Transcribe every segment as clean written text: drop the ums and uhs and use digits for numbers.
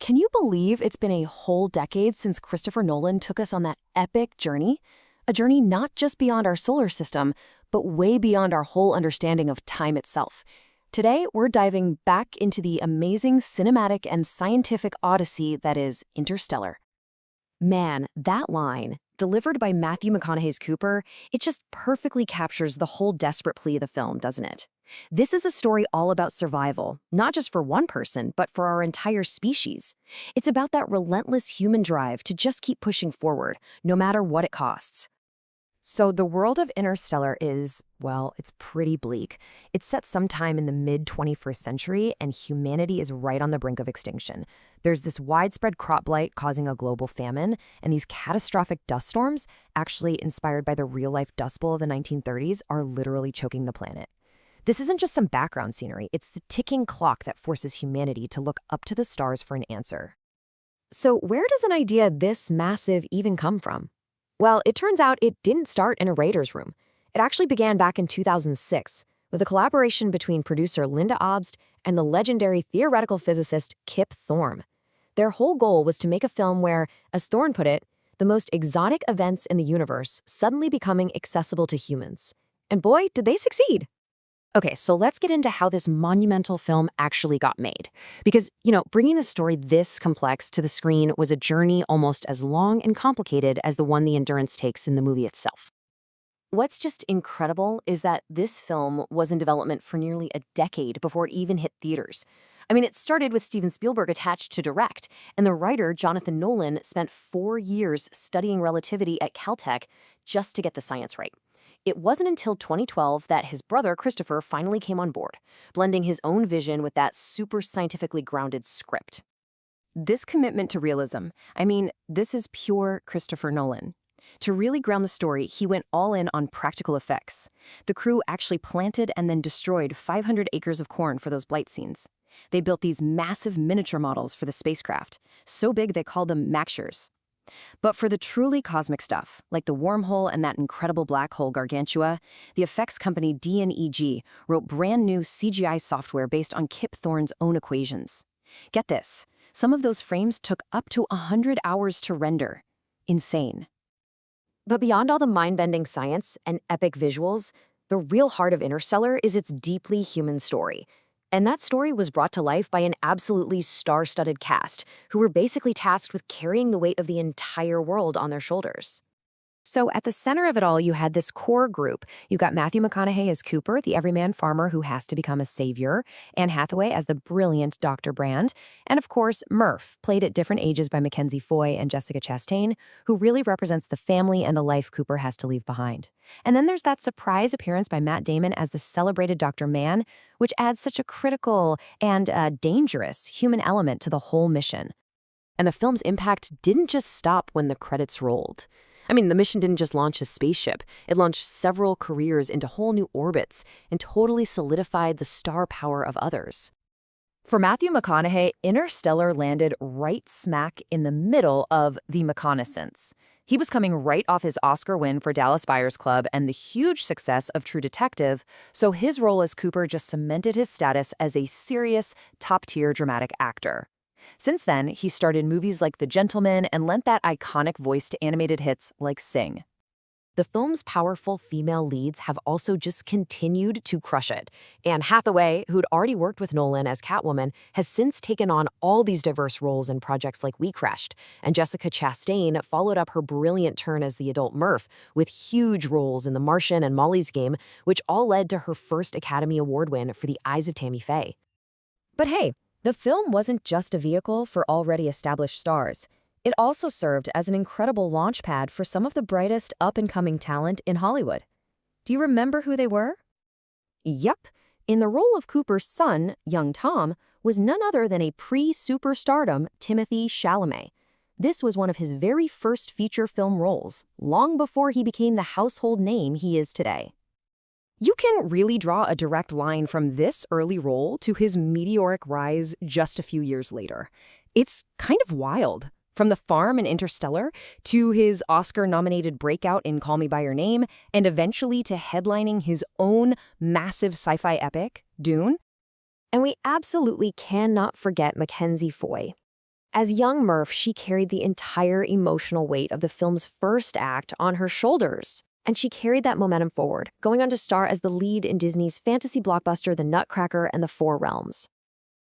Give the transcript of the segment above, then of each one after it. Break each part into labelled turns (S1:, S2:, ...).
S1: Can you believe it's been a whole decade since Christopher Nolan took us on that epic journey? A journey not just beyond our solar system, but way beyond our whole understanding of time itself. Today, we're diving back into the amazing cinematic and scientific odyssey that is Interstellar. Man, that line, delivered by Matthew McConaughey's Cooper, it just perfectly captures the whole desperate plea of the film, doesn't it? This is a story all about survival, not just for one person, but for our entire species. It's about that relentless human drive to just keep pushing forward, no matter what it costs. So the world of Interstellar is, well, it's pretty bleak. It's set sometime in the mid-21st century, and humanity is right on the brink of extinction. There's this widespread crop blight causing a global famine, and these catastrophic dust storms, actually inspired by the real-life Dust Bowl of the 1930s, are literally choking the planet. This isn't just some background scenery, it's the ticking clock that forces humanity to look up to the stars for an answer. So where does an idea this massive even come from? Well, it turns out it didn't start in a writer's room. It actually began back in 2006 with a collaboration between producer Linda Obst and the legendary theoretical physicist Kip Thorne. Their whole goal was to make a film where, as Thorne put it, the most exotic events in the universe suddenly becoming accessible to humans. And boy, did they succeed! Okay, so let's get into how this monumental film actually got made. Because, bringing the story this complex to the screen was a journey almost as long and complicated as the one the Endurance takes in the movie itself. What's just incredible is that this film was in development for nearly a decade before it even hit theaters. I mean, it started with Steven Spielberg attached to direct, and the writer, Jonathan Nolan, spent 4 years studying relativity at Caltech just to get the science right. It wasn't until 2012 that his brother, Christopher, finally came on board, blending his own vision with that super scientifically grounded script. This commitment to realism, this is pure Christopher Nolan. To really ground the story, he went all in on practical effects. The crew actually planted and then destroyed 500 acres of corn for those blight scenes. They built these massive miniature models for the spacecraft, so big they called them Maxers. But for the truly cosmic stuff, like the wormhole and that incredible black hole Gargantua, the effects company D&EG wrote brand new CGI software based on Kip Thorne's own equations. Get this, some of those frames took up to 100 hours to render. Insane. But beyond all the mind-bending science and epic visuals, the real heart of Interstellar is its deeply human story. And that story was brought to life by an absolutely star-studded cast, who were basically tasked with carrying the weight of the entire world on their shoulders. So at the center of it all, you had this core group. You got Matthew McConaughey as Cooper, the everyman farmer who has to become a savior, Anne Hathaway as the brilliant Dr. Brand, and of course, Murph, played at different ages by Mackenzie Foy and Jessica Chastain, who really represents the family and the life Cooper has to leave behind. And then there's that surprise appearance by Matt Damon as the celebrated Dr. Mann, which adds such a critical and dangerous human element to the whole mission. And the film's impact didn't just stop when the credits rolled. The mission didn't just launch a spaceship. It launched several careers into whole new orbits and totally solidified the star power of others. For Matthew McConaughey, Interstellar landed right smack in the middle of The Reconnaissance. He was coming right off his Oscar win for Dallas Buyers Club and the huge success of True Detective, so his role as Cooper just cemented his status as a serious, top-tier dramatic actor. Since then, he starred in movies like The Gentleman and lent that iconic voice to animated hits like Sing. The film's powerful female leads have also just continued to crush it. Anne Hathaway, who'd already worked with Nolan as Catwoman, has since taken on all these diverse roles in projects like We Crashed, and Jessica Chastain followed up her brilliant turn as the adult Murph with huge roles in The Martian and Molly's Game, which all led to her first Academy Award win for The Eyes of Tammy Faye. But hey, the film wasn't just a vehicle for already established stars. It also served as an incredible launchpad for some of the brightest up-and-coming talent in Hollywood. Do you remember who they were? Yup. In the role of Cooper's son, young Tom, was none other than a pre-superstardom Timothée Chalamet. This was one of his very first feature film roles, long before he became the household name he is today. You can really draw a direct line from this early role to his meteoric rise just a few years later. It's kind of wild. From The Farm in Interstellar to his Oscar-nominated breakout in Call Me By Your Name, and eventually to headlining his own massive sci-fi epic, Dune. And we absolutely cannot forget Mackenzie Foy. As young Murph, she carried the entire emotional weight of the film's first act on her shoulders. And she carried that momentum forward, going on to star as the lead in Disney's fantasy blockbuster The Nutcracker and the Four Realms.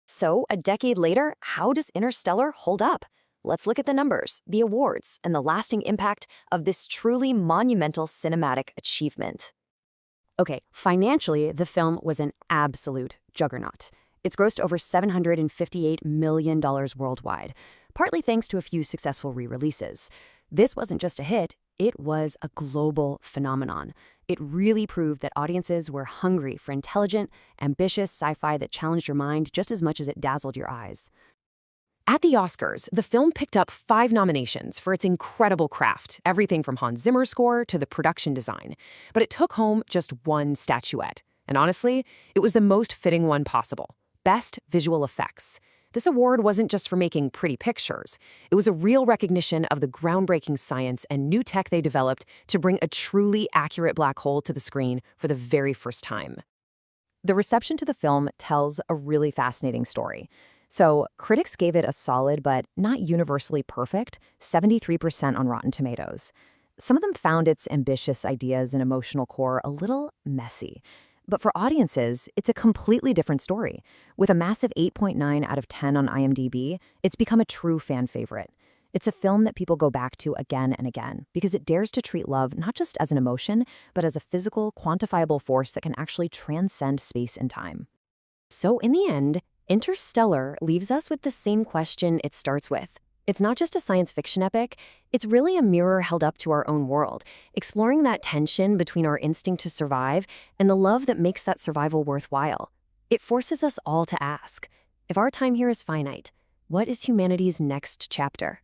S1: So, a decade later, how does Interstellar hold up? Let's look at the numbers, the awards, and the lasting impact of this truly monumental cinematic achievement. Okay, financially, the film was an absolute juggernaut. It's grossed over $758 million worldwide, partly thanks to a few successful re-releases. This wasn't just a hit, it was a global phenomenon. It really proved that audiences were hungry for intelligent, ambitious sci-fi that challenged your mind just as much as it dazzled your eyes. At the Oscars, the film picked up 5 nominations for its incredible craft, everything from Hans Zimmer's score to the production design. But it took home just 1 statuette. And honestly, it was the most fitting one possible: Best Visual Effects. This award wasn't just for making pretty pictures. It was a real recognition of the groundbreaking science and new tech they developed to bring a truly accurate black hole to the screen for the very first time. The reception to the film tells a really fascinating story. So, critics gave it a solid but not universally perfect 73% on Rotten Tomatoes. Some of them found its ambitious ideas and emotional core a little messy. But for audiences, it's a completely different story. With a massive 8.9 out of 10 on IMDb, it's become a true fan favorite. It's a film that people go back to again and again because it dares to treat love not just as an emotion, but as a physical, quantifiable force that can actually transcend space and time. So in the end, Interstellar leaves us with the same question it starts with. It's not just a science fiction epic, it's really a mirror held up to our own world, exploring that tension between our instinct to survive and the love that makes that survival worthwhile. It forces us all to ask, if our time here is finite, what is humanity's next chapter?